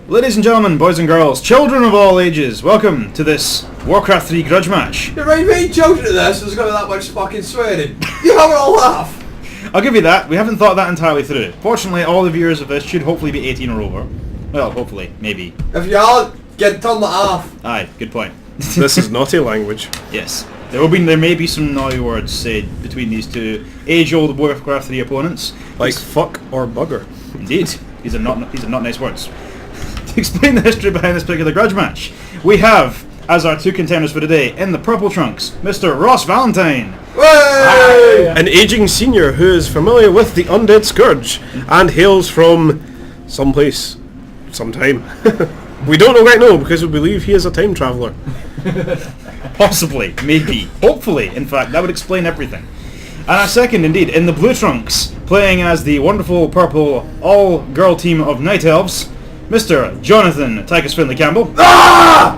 Ladies and gentlemen, boys and girls, children of all ages, welcome to this Warcraft 3 grudge match. You're right, mate, children of this, there's going to be that much fucking swearing. You have a laugh. I'll give you that, we haven't thought that entirely through. Fortunately, all the viewers of this should hopefully be 18 or over. Well, hopefully, maybe. If you are, turn that off. Aye, good point. This is naughty language. Yes. There may be some naughty words said between these two age-old Warcraft 3 opponents. Like fuck or bugger. Indeed. These are not nice words. To explain the history behind this particular grudge match, we have, as our two contenders for today, in the purple trunks, Mr. Ross Valentine. Hey! An aging senior who is familiar with the undead scourge and hails from someplace, sometime. We don't know right now because we believe he is a time traveller. Possibly, maybe, hopefully, in fact, that would explain everything. And our second, indeed, in the blue trunks, playing as the wonderful purple all-girl team of night elves, Mr. Jonathan Campbell. Ah!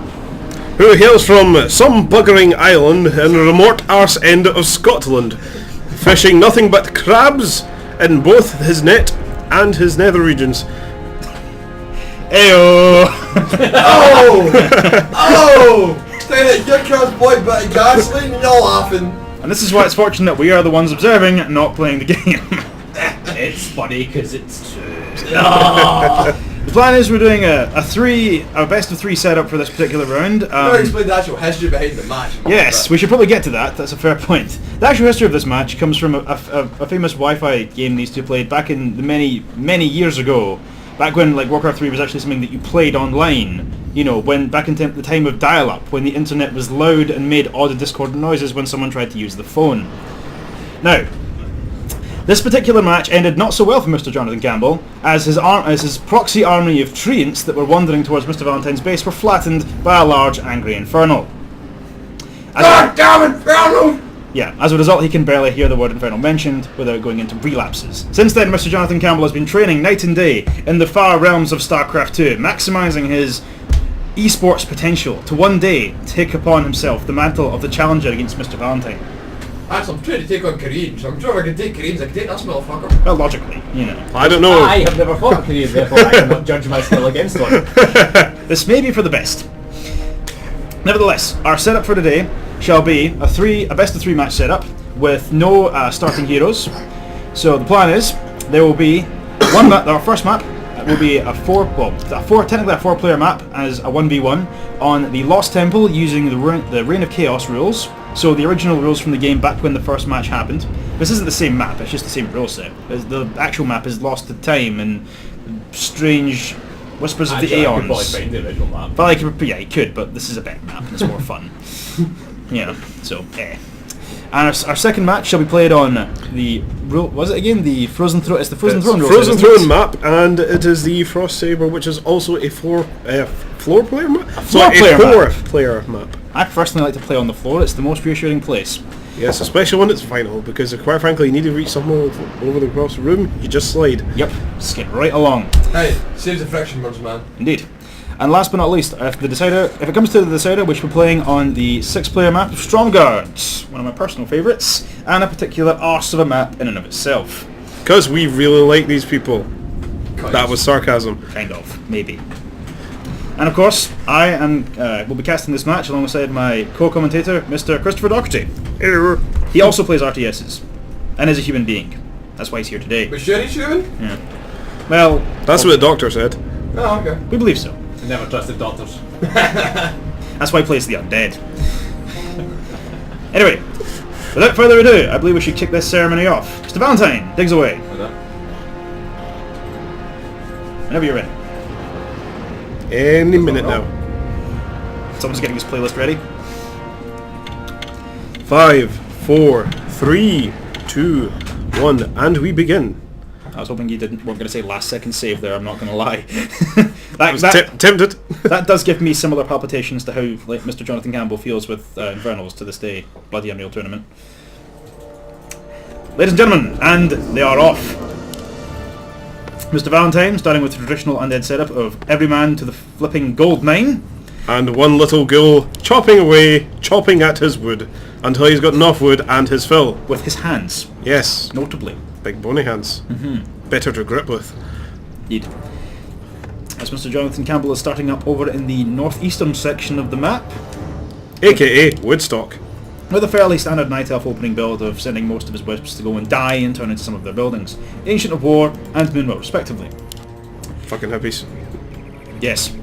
Who hails from some buggering island in the remote arse end of Scotland, fishing nothing but crabs in both his net and his nether regions. Ayo! Oh! Saying that your car's boy bit of gasoline and you're laughing. And this is why it's fortunate we are the ones observing, not playing the game. It's funny because it's true. The plan is we're doing a best of three setup for this particular round. Never explain the actual history behind the match. Yes, we should probably get to that. That's a fair point. The actual history of this match comes from a famous Wi-Fi game these two played back in the many years ago. Back when like Warcraft 3 was actually something that you played online. You know, back in the time of dial-up, when the internet was loud and made odd discordant noises when someone tried to use the phone. Now, this particular match ended not so well for Mr. Jonathan Campbell, as his proxy army of treants that were wandering towards Mr. Valentine's base were flattened by a large, angry Infernal. God damn Infernal! Yeah, as a result he can barely hear the word Infernal mentioned without going into relapses. Since then, Mr. Jonathan Campbell has been training night and day in the far realms of StarCraft 2, maximising his esports potential to one day take upon himself the mantle of the challenger against Mr. Valentine. Actually, I'm trying to take on Kareem, so I'm sure if I can take Kareem, I can take that motherfucker. Well, logically, you know. I don't know. I have never fought a Korean, therefore I cannot judge my skill against one. This may be for the best. Nevertheless, our setup for today shall be a best of three match setup with no starting heroes. So the plan is there will be one map. Our first map will be technically a four-player map as a 1v1 on the Lost Temple using the Reign of Chaos rules. So the original rules from the game back when the first match happened. This isn't the same map, it's just the same rule set. The actual map is lost to time and strange whispers of the Actually, I could eons. probably find the original map. But yeah, you could, but this is a better map and it's more fun. Yeah, so And our second match shall be played on the the Frozen Throne. It's the Frozen Throne. Frozen Throne map, and it is the Frost Saber, which is also a floor player map. Four-player map. I personally like to play on the floor. It's the most reassuring place. Yes, especially when it's final, because quite frankly, you need to reach somewhere over across the room. You just slide. Yep, skip right along. Hey, saves the friction words, man. Indeed. And last but not least, if it comes to the decider, we shall be playing on the 6-player map of Stromgarde, one of my personal favourites, and a particular arse of a map in and of itself. Because we really like these people. Kind. That was sarcasm. Kind of, maybe. And of course, I will be casting this match alongside my co-commentator, Mr Christopher Doherty. Hello. He also plays RTSs, and is a human being. That's why he's here today. But sure he's human? Yeah. Well, That's what the doctor said. Oh, okay. we believe so. I never trusted doctors. That's why he plays the undead. Anyway, without further ado, I believe we should kick this ceremony off. Mr. Valentine, digs away. Whenever you're ready. Any minute now. Someone's getting his playlist ready. 5, 4, 3, 2, 1, and we begin. I was hoping you weren't going to say last second save there, I'm not going to lie. Tempted. That does give me similar palpitations to how like Mr. Jonathan Campbell feels with Infernals to this day. Bloody Unreal Tournament. Ladies and gentlemen, and they are off. Mr. Valentine, starting with the traditional undead setup of every man to the flipping gold mine. And one little ghoul chopping away, chopping at his wood, until he's got enough wood and his fill. With his hands, Yes, notably. big bony hands. Better to grip with. Indeed. as Mr Jonathan Campbell is starting up over in the northeastern section of the map, AKA Woodstock. with a fairly standard Night Elf opening build of sending most of his wisps to go and die and turn into some of their buildings. Ancient of War and Moonwell, respectively. Fucking hippies. Yes.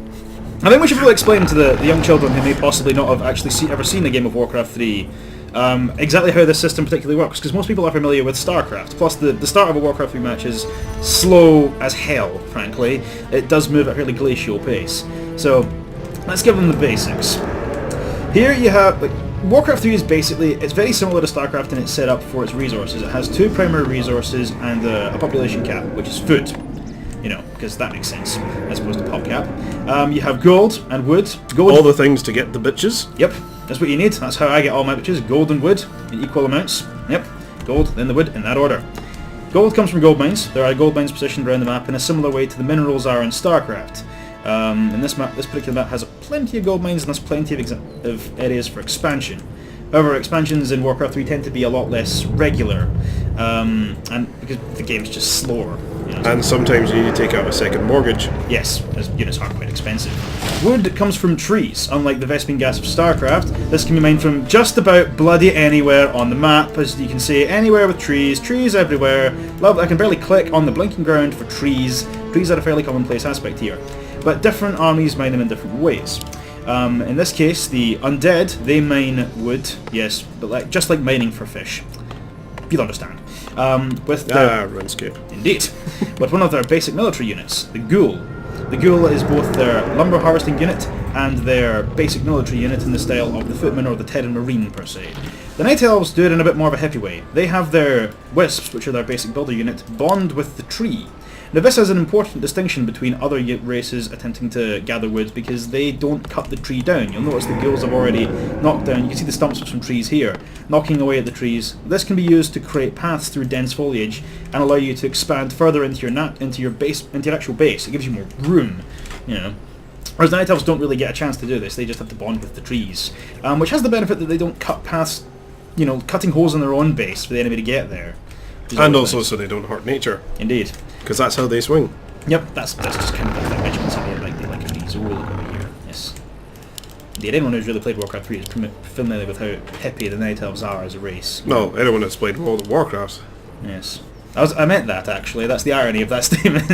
I think we should really explain to the young children who may possibly not have actually ever seen a game of Warcraft 3 exactly how this system particularly works, because most people are familiar with StarCraft. Plus, the start of a Warcraft 3 match is slow as hell, frankly. It does move at a fairly glacial pace. So, let's give them the basics. Here you have... Warcraft 3 is basically, it's very similar to StarCraft in its setup for its resources. It has 2 primary resources and a population cap, which is food. You know, because that makes sense, as opposed to pop cap. You have gold and wood. Gold. All the things to get the bitches. Yep, that's what you need. That's how I get all my bitches. Gold and wood in equal amounts. Yep, gold, then the wood, in that order. Gold comes from gold mines. There are gold mines positioned around the map in a similar way to the minerals are in StarCraft. In this particular map has plenty of gold mines and there's plenty of areas for expansion. However, expansions in Warcraft 3 tend to be a lot less regular, and because the game's just slower. You know, And sometimes you need to take out a second mortgage. yes, as units are quite expensive. Wood comes from trees. Unlike the Vespene gas of StarCraft, this can be mined from just about bloody anywhere on the map. As you can see, anywhere with trees everywhere. I can barely click on the blinking ground for trees. Trees are a fairly commonplace aspect here. But different armies mine them in different ways. In this case, the undead, they mine wood, yes, but just like mining for fish. You'll understand. With their, RuneScape. indeed. With one of their basic military units, the Ghoul. The Ghoul is both their lumber harvesting unit and their basic military unit in the style of the Footmen or the Terran Marine per se. The Night Elves do it in a bit more of a hippie way. They have their Wisps, which are their basic builder unit, bond with the tree. Now this has an important distinction between other races attempting to gather wood because they don't cut the tree down. You'll notice the ghouls have already knocked down, you can see the stumps of some trees here, knocking away at the trees. This can be used to create paths through dense foliage and allow you to expand further into your actual base. It gives you more room, you know. Whereas the Night Elves don't really get a chance to do this, they just have to bond with the trees. Which has the benefit that they don't cut paths, you know, cutting holes in their own base for the enemy to get there. And also so they don't hurt nature. Indeed. Because that's how they swing. Yep, that's just kind of like that regiment they like to be so over here. Yes. Indeed, anyone who's really played Warcraft 3 is familiar with how hippie the Night Elves are as a race. No, anyone that's played World of Warcraft. Yes. I meant that actually, that's the irony of that statement.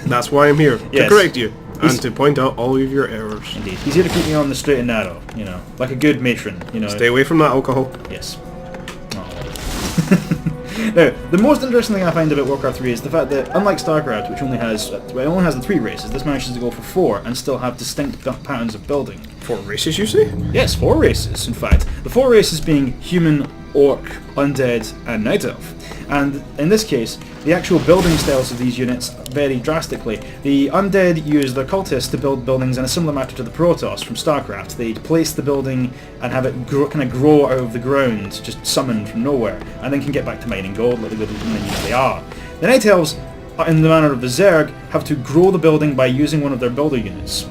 That's why I'm here, to Yes. correct you, and to point out all of your errors. Indeed. He's here to keep me on the straight and narrow, you know, like a good matron, you know. Stay away from that alcohol. Yes. Now, the most interesting thing I find about Warcraft 3 is the fact that, unlike StarCraft, which only has the 3 races, this manages to go for 4 and still have distinct patterns of building. 4 races, you say? Yes, 4 races, in fact. The 4 races being human, orc, undead, and night elf. And in this case, the actual building styles of these units vary drastically. The undead use their cultists to build buildings in a similar manner to the Protoss from StarCraft. They'd place the building and have it kind of grow out of the ground, just summoned from nowhere, and then can get back to mining gold like the good men usually are. The Night Elves, in the manner of the Zerg, have to grow the building by using one of their builder units.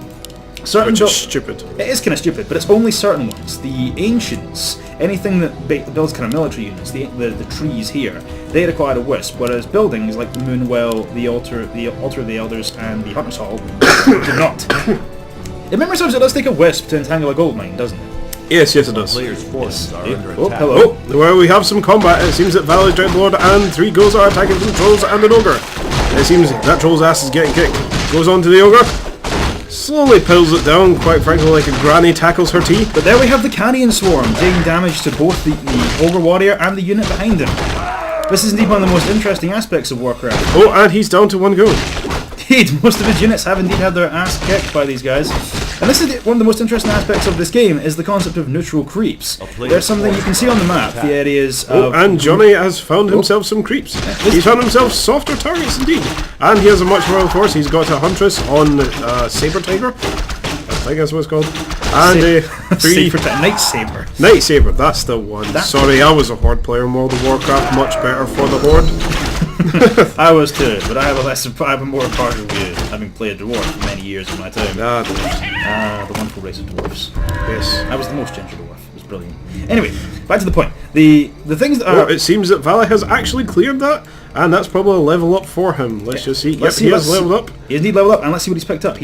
Which is stupid. It is kind of stupid, but it's only certain ones. The Ancients, anything that builds kind of military units, the trees here, they require a wisp, whereas buildings like the Moonwell, the Altar of the Elders, and the Hunter's Hall do not. If memory serves, it does take a wisp to entangle a gold mine, doesn't it? Yes, it does. Players' forces are under Oh, attack. hello. Oh, well, we have some combat. It seems that Valley Dreadlord and 3 ghouls are attacking from trolls and an ogre. It seems that troll's ass is getting kicked. Goes on to the ogre. Slowly pulls it down, quite frankly, like a granny tackles her tea. But there we have the Carrion Swarm, dealing damage to both the Ogre Warrior and the unit behind him. This is indeed one of the most interesting aspects of Warcraft. Oh, and he's down to 1 ghoul. Indeed, most of his units have indeed had their ass kicked by these guys. And this is one of the most interesting aspects of this game, is the concept of neutral creeps. There's something you can see on the map, the areas of... And Johnny has found himself some creeps. He's found himself softer targets indeed. And he has a much royal force. He's got a Huntress on Saber Tiger. I think that's what it's called. And 3... Night Saber. Night Saber, that's the one. Sorry, I was a Horde player in World of Warcraft. Much better for the Horde. I was too, but I have a more impartial view, having played Dwarf for many years of my time. The wonderful race of dwarves. Yes. I was the most ginger dwarf. It was brilliant. Anyway, back to the point. The things that are... Well, it seems that Valley has actually cleared that, And that's probably a level up for him. Let's just see. Yep, he has leveled up. He has indeed leveled up, and let's see what he's picked up.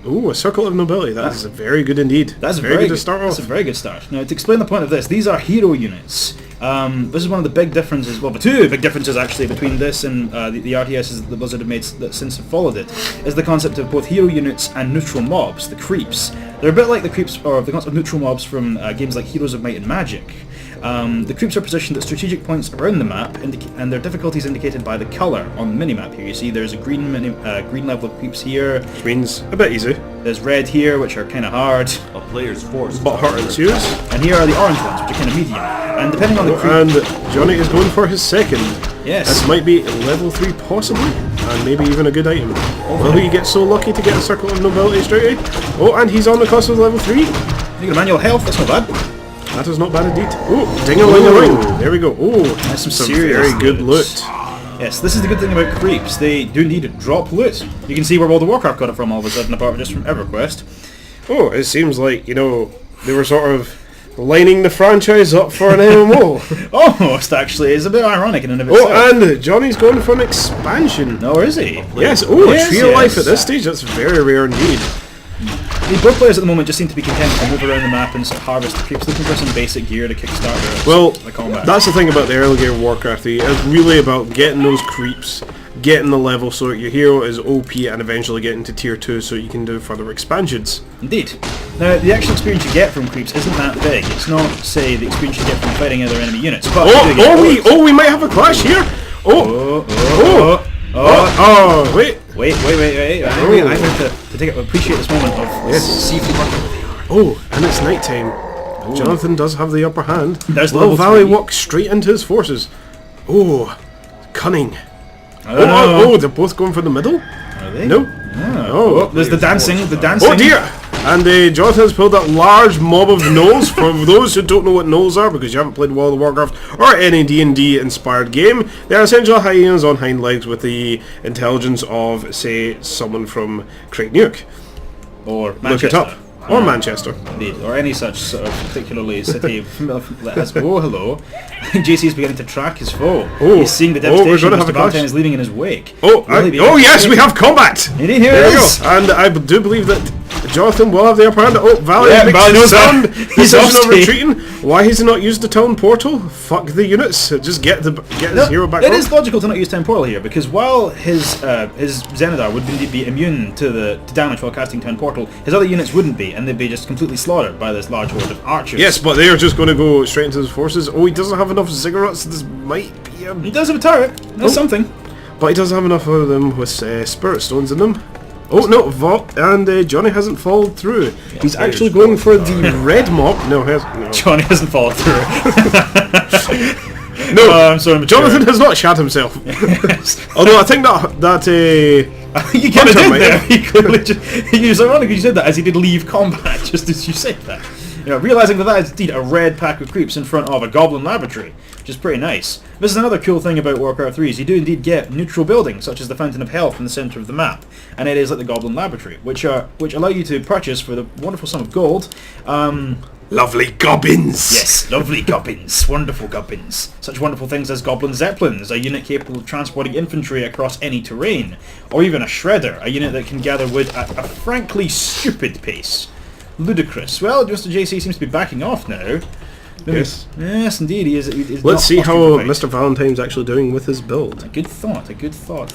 Ooh, a Circle of Nobility. That is very good indeed. That's very good to start off. That's a very good start. Now, to explain the point of this, these are hero units. This is one of the big differences, well, the two big differences actually between this and the RTSs that Blizzard have made that since have followed it, is the concept of both hero units and neutral mobs, the creeps. They're a bit like the creeps, or the concept of neutral mobs from games like Heroes of Might and Magic. The creeps are positioned at strategic points around the map, and their difficulty is indicated by the colour on the minimap here. You see there's a green level of creeps here. Which means a bit easy. There's red here, which are kind of hard. A player's force. But hard ensues. And here are the orange ones, which are kind of medium. And depending on the creep... And Johnny is going for his second. Yes. This might be level 3 possibly, and maybe even a good item. Will he get so lucky to get a Circle of Nobility straight away? Oh, and he's on the cusp of level 3. You got manual health, that's not bad. That is not bad indeed. Oh, ding-a-ling-a-ling. There we go. Oh, that's some very serious good loot. Yes, this is the good thing about creeps. They do indeed drop loot. You can see where World of Warcraft got it from all of a sudden, apart from just from EverQuest. Oh, it seems like, you know, they were sort of lining the franchise up for an MMO. Almost, actually. It's a bit ironic in and of itself. Oh, and Johnny's going for an expansion. No, is he? Yes. Oh, Yes, Tree of Life yes. at this stage. That's very rare indeed. Both players at the moment just seem to be content to move around the map and sort of harvest the creeps, looking for some basic gear to kickstart the combat. That's the thing about the early game of Warcraft. It's really about getting those creeps, getting the level so that your hero is OP, and eventually getting to tier 2 so you can do further expansions. Indeed. Now, the actual experience you get from creeps isn't that big. It's not, say, the experience you get from fighting other enemy units. But we might have a clash here. Wait. Wait. I have to appreciate this moment of see if we work. Oh, and it's night time. Jonathan does have the upper hand. There's Little level Valley 3. walks straight into his forces. Oh, cunning. Oh, they're both going for the middle? Are they? No. Oh, there's the dancing. Oh dear! And Jonathan's pulled that large mob of gnolls. For those who don't know what gnolls are, because you haven't played World of Warcraft or any D&D inspired game, they are essentially hyenas on hind legs with the intelligence of, say, someone from Craig Nuke. Or Manchester. Look it up. Or Manchester. Indeed, or any such sort of particularly city that has... Oh, hello. JC is beginning to track his foe. Oh. He's seeing the We're devastation going to have Mr a clash. Valentine is leaving in his wake. Yes, we have combat! Indeed, here There it we go. is. And I do believe that Jonathan will have the upper hand. Oh, Valley makes Valley the knows sound. that. He's He's off stage. retreating. Why has he not used the town portal? Fuck the units. Just get his hero back It home. is logical to not use Town Portal here, because while his Xenadar would indeed be immune to damage while casting Town Portal, his other units wouldn't be, and they'd be just completely slaughtered by this large horde of archers. Yes, but they are just going to go straight into his forces. Oh, he doesn't have enough cigarettes. This might be He does have a turret. That's something. But he doesn't have enough of them with spirit stones in them. Oh no, and Johnny hasn't followed through. He's actually going for the red mob. No, Johnny hasn't followed through. No, I'm sorry, Jonathan has not shot himself. Although I think that you kind of Hunter did might there. have. He clearly it was ironic you said that, as he did leave combat just as you said that. You know, realizing that is indeed a red pack of creeps in front of a goblin laboratory, which is pretty nice. This is another cool thing about Warcraft 3, is you do indeed get neutral buildings, such as the Fountain of Health in the centre of the map, and it is like the goblin laboratory, which allow you to purchase for the wonderful sum of gold. Lovely goblins. Yes, lovely goblins, wonderful goblins. Such wonderful things as Goblin Zeppelins, a unit capable of transporting infantry across any terrain, or even a Shredder, a unit that can gather wood at a frankly stupid pace. Ludicrous. Well, Mr JC seems to be backing off now. Yes. Yes, indeed, he is. Let's see how Mr. Mr. Valentine's actually doing with his build. A good thought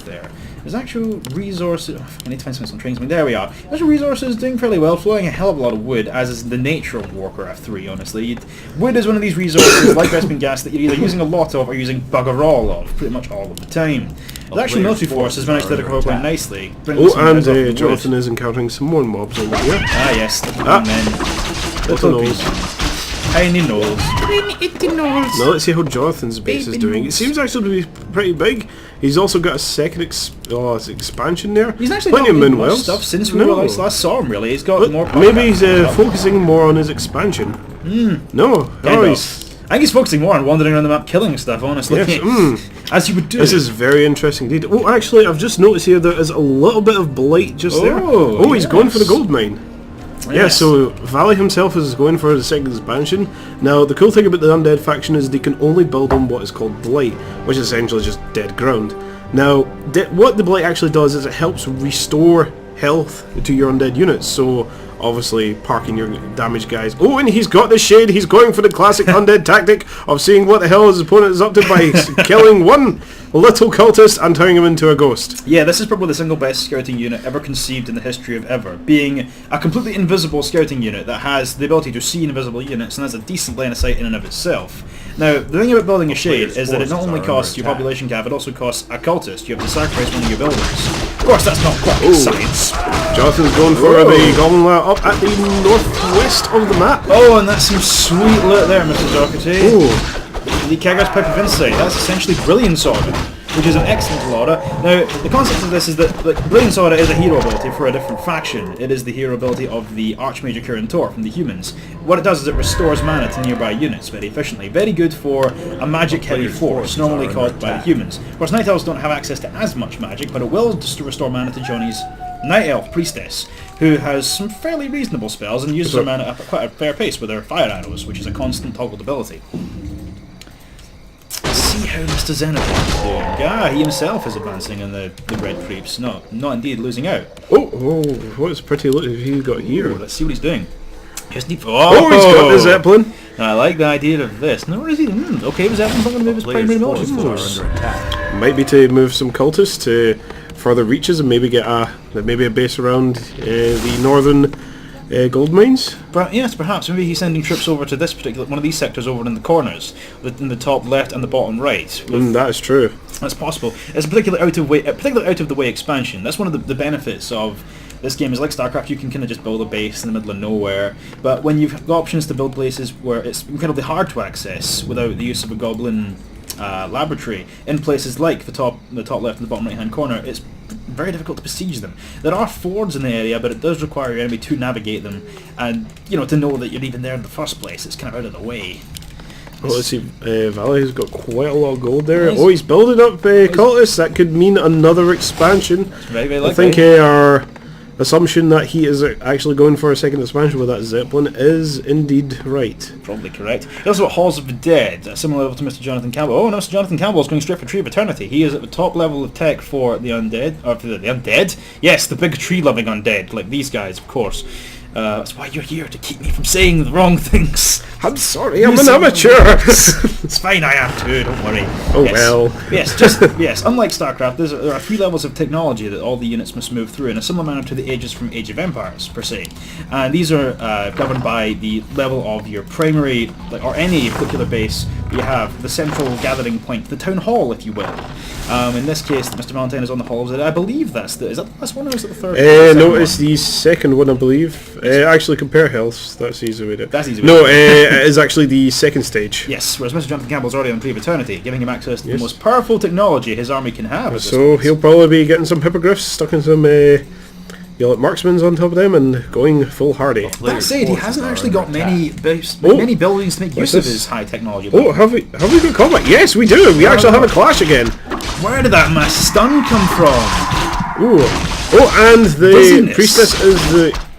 there. There's actual resources. I need to find some trains. There we are. Actual resources doing fairly well, flowing a hell of a lot of wood, as is the nature of Warcraft 3, honestly. Wood is one of these resources, like Vespene gas, that you're either using a lot of or using bugger all of, pretty much all of the time. The actual military force has managed to recover quite nicely. Oh, and Jonathan is encountering some more mobs over here. Ah, yes, the men. Little gnolls. Tiny gnolls. Now let's see how Jonathan's base is doing. It seems actually to be pretty big. He's also got a second expansion there. He's actually plenty not of much stuff since we last saw him, really. He's got more power. Maybe he's focusing more on his expansion. No. I think he's focusing more on wandering around the map killing stuff, honestly. Yes. As you would do. This is very interesting indeed. Oh, actually, I've just noticed here there is a little bit of blight just there. Oh, he's going for the gold mine. Yeah, so Valley himself is going for the second expansion. Now, the cool thing about the undead faction is they can only build on what is called Blight, which is essentially just dead ground. Now, what the Blight actually does is it helps restore health to your undead units, so obviously parking your damaged guys. Oh, and he's got the shade, he's going for the classic undead tactic of seeing what the hell his opponent is up to by killing one little cultist and turning him into a ghost. Yeah, this is probably the single best scouting unit ever conceived in the history of ever, being a completely invisible scouting unit that has the ability to see invisible units and has a decent line of sight in and of itself. Now, the thing about building a shade is that it not only costs your population cap, it also costs a cultist. You have to sacrifice one of your builders. Of course, that's not quite science. Jonathan's going for the Goblin Lair up at the northwest of the map. Oh, and that's some sweet loot there, Mr Doherty. Oh. The Kagger's Pipe of Insight, that's essentially Brilliance Aura, which is an excellent aura. Now, the concept of this is that Brilliance Aura is a hero ability for a different faction. It is the hero ability of the Archmage Kirin Tor from the humans. What it does is it restores mana to nearby units very efficiently. Very good for a magic-heavy force, normally caused by the humans. Of course, Night Elves don't have access to as much magic, but it will just restore mana to Johnny's Night Elf Priestess, who has some fairly reasonable spells and uses her mana at quite a fair pace with her Fire Arrows, which is a constant toggled ability. See how Mr Jonathan is doing. Ah, he himself is advancing in the red creeps, not indeed losing out. Oh, what's pretty loot have you got here? Let's see what he's doing. Just need he's got the Zeppelin. I like the idea of this. No, where is he? Okay, the Zeppelin's not going to move his primary military force. Might be to move some cultists to further reaches and maybe get a base around the northern gold mines. Yes, perhaps. Maybe he's sending troops over to this particular one of these sectors over in the corners, in the top left and the bottom right. That is true. That's possible. It's a particular out of the way expansion. That's one of the benefits of this game. Is like StarCraft, you can kind of just build a base in the middle of nowhere. But when you've got options to build places where it's incredibly hard to access without the use of a goblin laboratory, in places like the top left and the bottom right hand corner, it's very difficult to besiege them. There are fords in the area, but it does require your enemy to navigate them, and to know that you're even there in the first place. It's kind of out of the way. Well, let's see. Valley has got quite a lot of gold there. Oh, he's building up cultists. That could mean another expansion. Very, very likely. I think our assumption that he is actually going for a second expansion with that Zeppelin is indeed right. Probably correct. He also got Halls of the Dead, a similar level to Mr Jonathan Campbell. Oh, no, Mr Jonathan Campbell is going straight for Tree of Eternity. He is at the top level of tech for the undead. Or for the undead? Yes, the big tree-loving undead, like these guys, of course. That's why you're here, to keep me from saying the wrong things. I'm sorry, I'm an amateur. It's fine, I am too, don't worry. Oh, yes. Well. Yes, unlike StarCraft, there are 3 levels of technology that all the units must move through in a similar manner to the ages from Age of Empires, per se. And these are governed by the level of your primary, or any particular base you have, the central gathering point, the town hall, if you will. In this case, Mr Valentine is on the Hall of. I believe is that the last one, or is it the third? No, it's the second one, I believe. Actually, compare healths. That's the easy way to. That's easy. No, it is actually the second stage. Yes, whereas Mr Jonathan Campbell's already on Tree of Eternity, giving him access to the most powerful technology his army can have. So he'll probably be getting some hippogriffs stuck in some marksmans on top of them and going full hardy. That said, he hasn't actually got many buildings to make use of his high technology. Oh, have we got combat? Yes, we do. We actually have a clash again. Where did that mass stun come from? Ooh. Oh, and the priestess is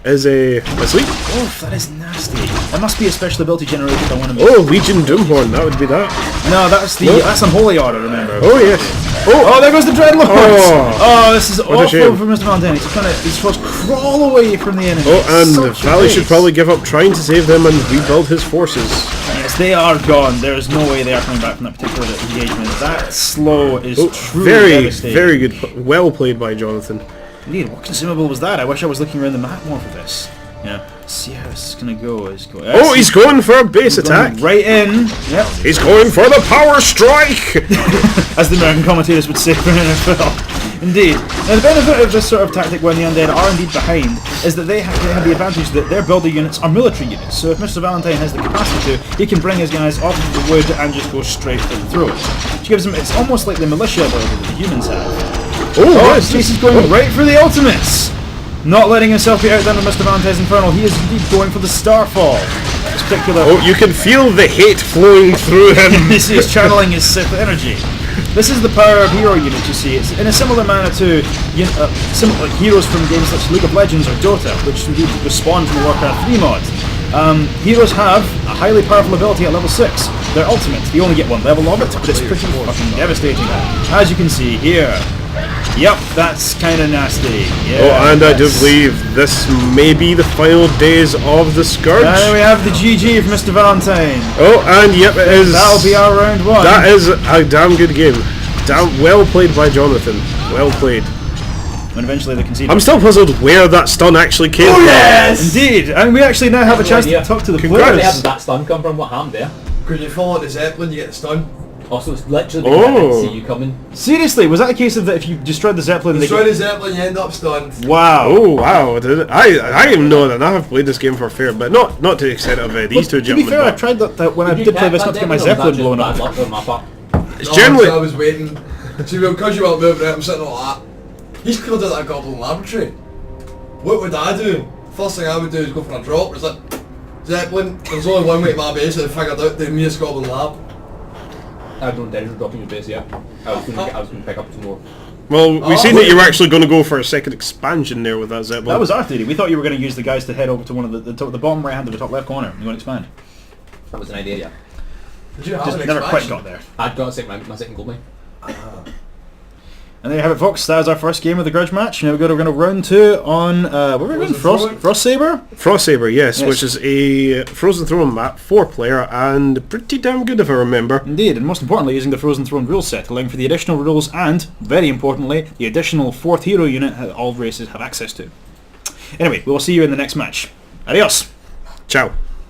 asleep. Oh, that is nasty. That must be a special ability generated by one of them. Oh, Legion Doomhorn, that would be that. No, that's Unholy Order, remember? Oh, yes. Oh, there goes the Dreadlord! Oh, this is awful for Mr. Valentine. He's supposed to crawl away from the enemy. Oh, and Valley should probably give up trying to save them and rebuild his forces. Yes, they are gone. There is no way they are coming back from that particular engagement. That slow is truly devastating. Very good. Well played by Jonathan. Indeed, what consumable was that? I wish I was looking around the map more for this. Yeah, let's see how this is going to go. He's going for a base attack. Right in. Yep. He's going for the power strike! As the American commentators would say for NFL. Indeed. Now the benefit of this sort of tactic when the undead are indeed behind is that they have the advantage that their builder units are military units. So if Mr. Valentine has the capacity to, he can bring his guys off of the wood and just go straight through it. Which gives him, it's almost like the militia ability that the humans have. Yes, he's going right for the ultimates! Not letting himself be outdone with Mr. Valentine's Infernal, he is indeed going for the Starfall. You can feel the hate flowing through him. He's channeling his Sith energy. This is the power of hero units, you see. It's in a similar manner to similar heroes from games such as League of Legends or Dota, which indeed was spawned from the Warcraft 3 mod. Heroes have a highly powerful ability at level 6. Their ultimate, you only get one level of it, but it's pretty fucking devastating. As you can see here. Yep, that's kind of nasty. Yeah, Oh, and I do believe this may be the final days of the Scourge. And we have the GG from Mr Valentine. Oh, and yep, it is. That'll be our round 1. That is a damn good game. Damn well played by Jonathan. Well played. When eventually they concede. I'm still puzzled where that stun actually came from. Yes! Indeed, and we actually now have a chance to idea. talk to the Where players. did that stun come from? What happened there? Because you fall into Zeppelin, you get the stun. Also, it's literally because I didn't see you coming. Seriously, was that a case of that if you destroyed the Zeppelin, Destroy the Zeppelin, you end up stunned. Wow. Oh wow! I even know that I have played this game for a fair bit, not to the extent of these two To be gentlemen. fair, I but tried that when I did play this not to get my Zeppelin blown up. it's generally. I was waiting. See, because you weren't moving out, I'm sitting like that. He's cleared out that goblin laboratory. What would I do? First thing I would do is go for a drop. It's like, Zeppelin, there's only one way to my base, and I figured out the nearest goblin lab. I don't intend on dropping your base yet. I was going to pick up some more. Well, we've seen that you were actually going to go for a second expansion there with that Zeppelin. That was our theory. We thought you were going to use the guys to head over to one of the bottom right hand of the top left corner. You're going to expand. That was an idea, yeah. Did you have Just an never quite expansion? got there. I'd got to take my second gold mine. And there you have it, folks. That was our first game of the Grudge match. Now we're going to round 2 on what were we going? Frost Saber. Frost Saber, yes, Yes. which is a Frozen Throne map, 4-player, and pretty damn good if I remember. Indeed, and most importantly, using the Frozen Throne rule set, allowing for the additional rules and, very importantly, the additional 4th hero unit that all races have access to. Anyway, we will see you in the next match. Adios. Ciao.